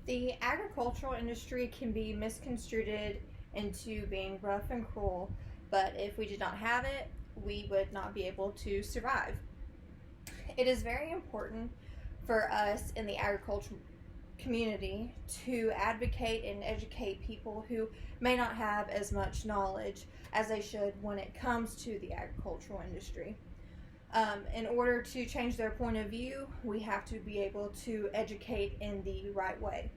The agricultural industry can be misconstrued into being rough and cruel, but if we did not have it, we would not be able to survive. It is very important for us in the agricultural community to advocate and educate people who may not have as much knowledge as they should when it comes to the agricultural industry. In order to change their point of view, we have to be able to educate in the right way.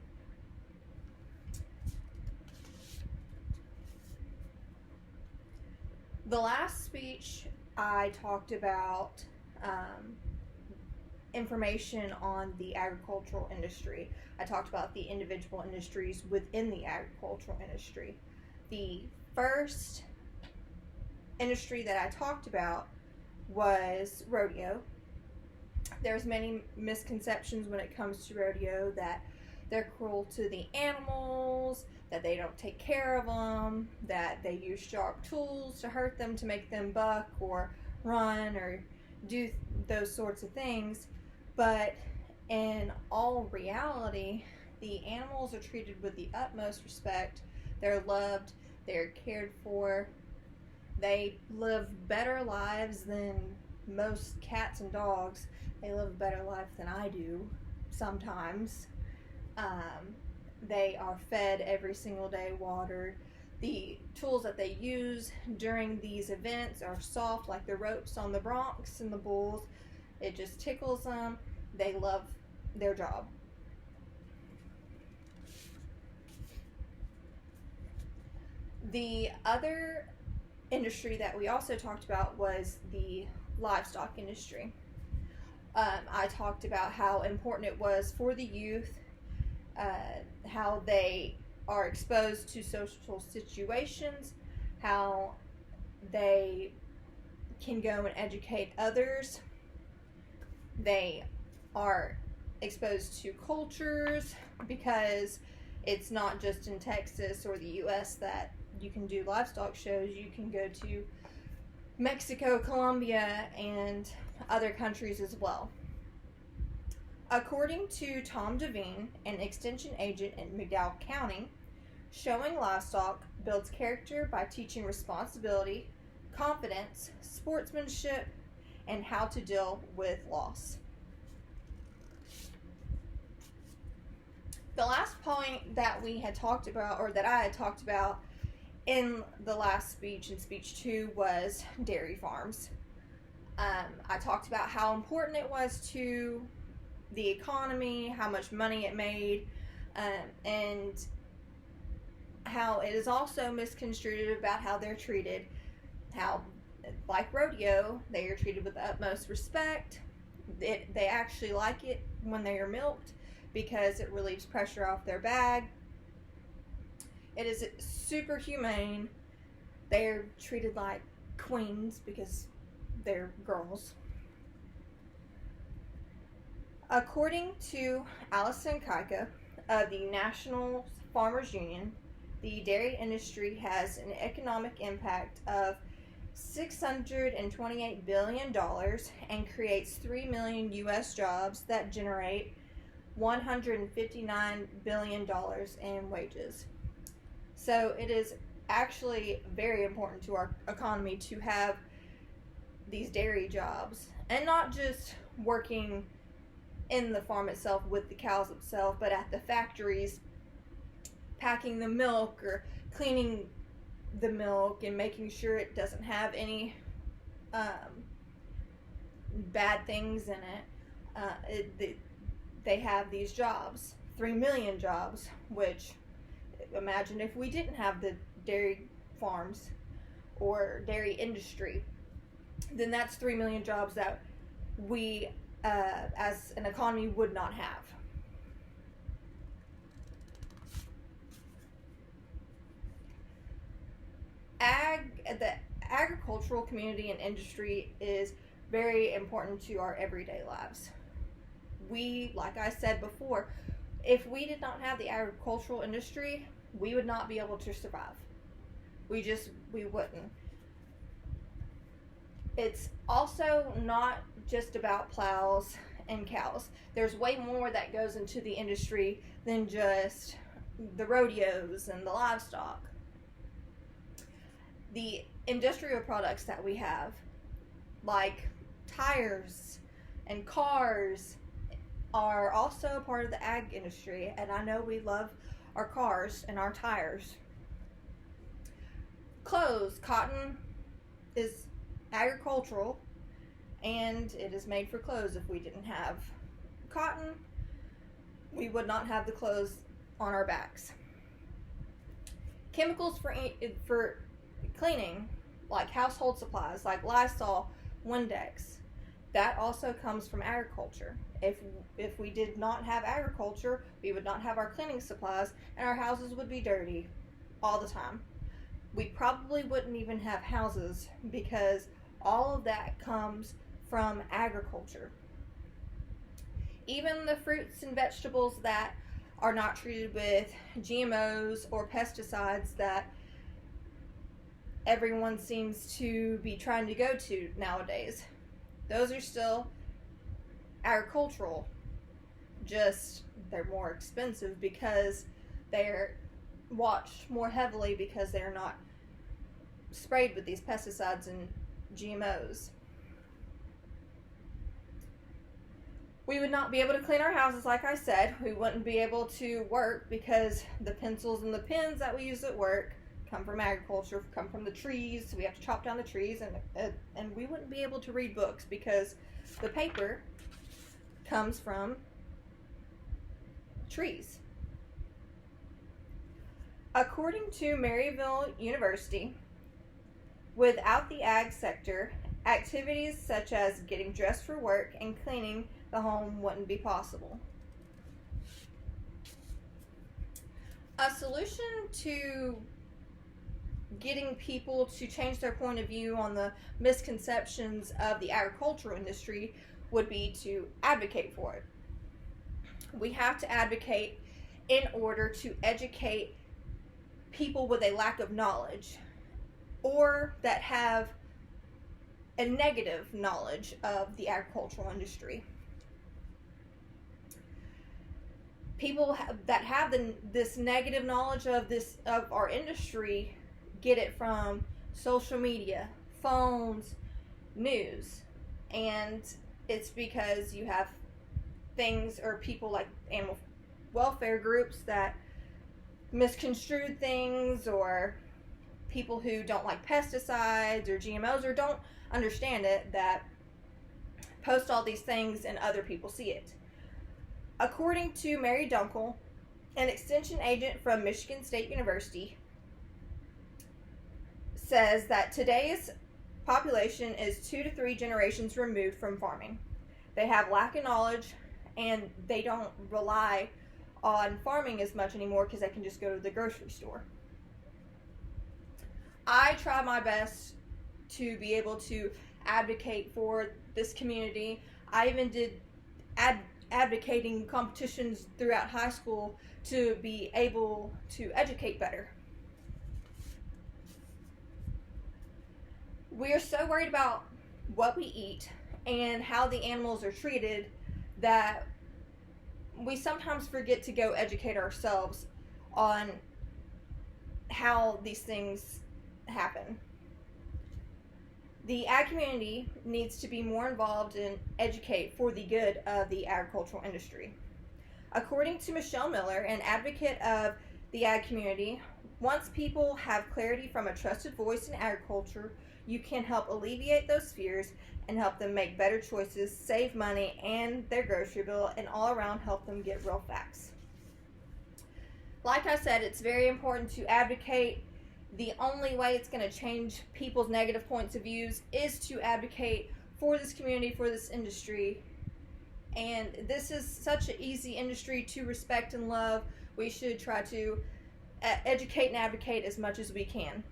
The last speech, I talked about information on the agricultural industry. I talked about the individual industries within the agricultural industry. The first industry that I talked about was rodeo. There's many misconceptions when it comes to rodeo, that they're cruel to the animals, that they don't take care of them, that they use sharp tools to hurt them to make them buck or run or do those sorts of things. But in all reality, the animals are treated with the utmost respect. They're loved, they're cared for, they live better lives than most cats and dogs. They live a better life than I do sometimes. They are fed every single day, watered. The tools that they use during these events are soft, like the ropes on the broncs and the bulls. It just tickles them. They love their job. The other industry that we also talked about was the livestock industry. I talked about how important it was for the youth, how they are exposed to social situations, how they can go and educate others. They are exposed to cultures, because it's not just in Texas or the US that you can do livestock shows. You can go to Mexico, Colombia, and other countries as well. According to Tom Devine, an extension agent in McDowell County, showing livestock builds character by teaching responsibility, confidence, sportsmanship, and how to deal with loss. The last point that we had talked about, or that I had talked about in the last speech, in speech 2, was dairy farms. I talked about how important it was to the economy, how much money it made, and how it is also misconstrued about how they're treated. How, like rodeo, they are treated with the utmost respect. They actually like it when they are milked, because it relieves pressure off their bag. It is super humane. They're treated like queens because they're girls. According to Allison Kaika of the National Farmers Union, the dairy industry has an economic impact of $628 billion and creates 3 million U.S. jobs that generate $159 billion in wages. So it is actually very important to our economy to have these dairy jobs, and not just working in the farm itself with the cows itself, but at the factories, packing the milk or cleaning the milk and making sure it doesn't have any bad things in it. They have these jobs, 3 million jobs, which, imagine if we didn't have the dairy farms or dairy industry, then that's 3 million jobs that we as an economy would not have. The agricultural community and industry is very important to our everyday lives. We, like I said before, if we did not have the agricultural industry, we would not be able to survive. We wouldn't. It's also not just about plows and cows. There's way more that goes into the industry than just the rodeos and the livestock. The industrial products that we have, like tires and cars, are also part of the ag industry, and I know we love our cars and our tires. Clothes, cotton is agricultural, and it is made for clothes. If we didn't have cotton, we would not have the clothes on our backs. Chemicals for cleaning, like household supplies, like Lysol, Windex, that also comes from agriculture. If we did not have agriculture, we would not have our cleaning supplies, and our houses would be dirty all the time. We probably wouldn't even have houses, because all of that comes from agriculture. Even the fruits and vegetables that are not treated with GMOs or pesticides that everyone seems to be trying to go to nowadays, those are still agricultural, just they're more expensive because they're watched more heavily, because they're not sprayed with these pesticides and GMOs. We would not be able to clean our houses, like I said. We wouldn't be able to work, because the pencils and the pens that we use at work come from agriculture, come from the trees. So we have to chop down the trees, and we wouldn't be able to read books, because the paper comes from trees. According to Maryville University, without the ag sector, activities such as getting dressed for work and cleaning the home wouldn't be possible. A solution to getting people to change their point of view on the misconceptions of the agricultural industry would be to advocate for it. We have to advocate in order to educate people with a lack of knowledge, or that have a negative knowledge of the agricultural industry. People that have this negative knowledge of our industry get it from social media, phones, news, and it's because you have things or people like animal welfare groups that misconstrued things, or people who don't like pesticides or GMOs or don't understand it, that post all these things and other people see it. According to Mary Dunkel, an extension agent from Michigan State University, says that today's population is 2 to 3 generations removed from farming. They have lack of knowledge, and they don't rely on farming as much anymore, because they can just go to the grocery store. I try my best to be able to advocate for this community. I even did advocating competitions throughout high school to be able to educate better. We are so worried about what we eat and how the animals are treated that we sometimes forget to go educate ourselves on how these things happen. The ag community needs to be more involved and educate for the good of the agricultural industry. According to Michelle Miller, an advocate of the ag community, once people have clarity from a trusted voice in agriculture, you can help alleviate those fears and help them make better choices, save money and their grocery bill, and all around help them get real facts. Like I said, it's very important to advocate. The only way it's going to change people's negative points of views is to advocate for this community, for this industry. And this is such an easy industry to respect and love. We should try to educate and advocate as much as we can.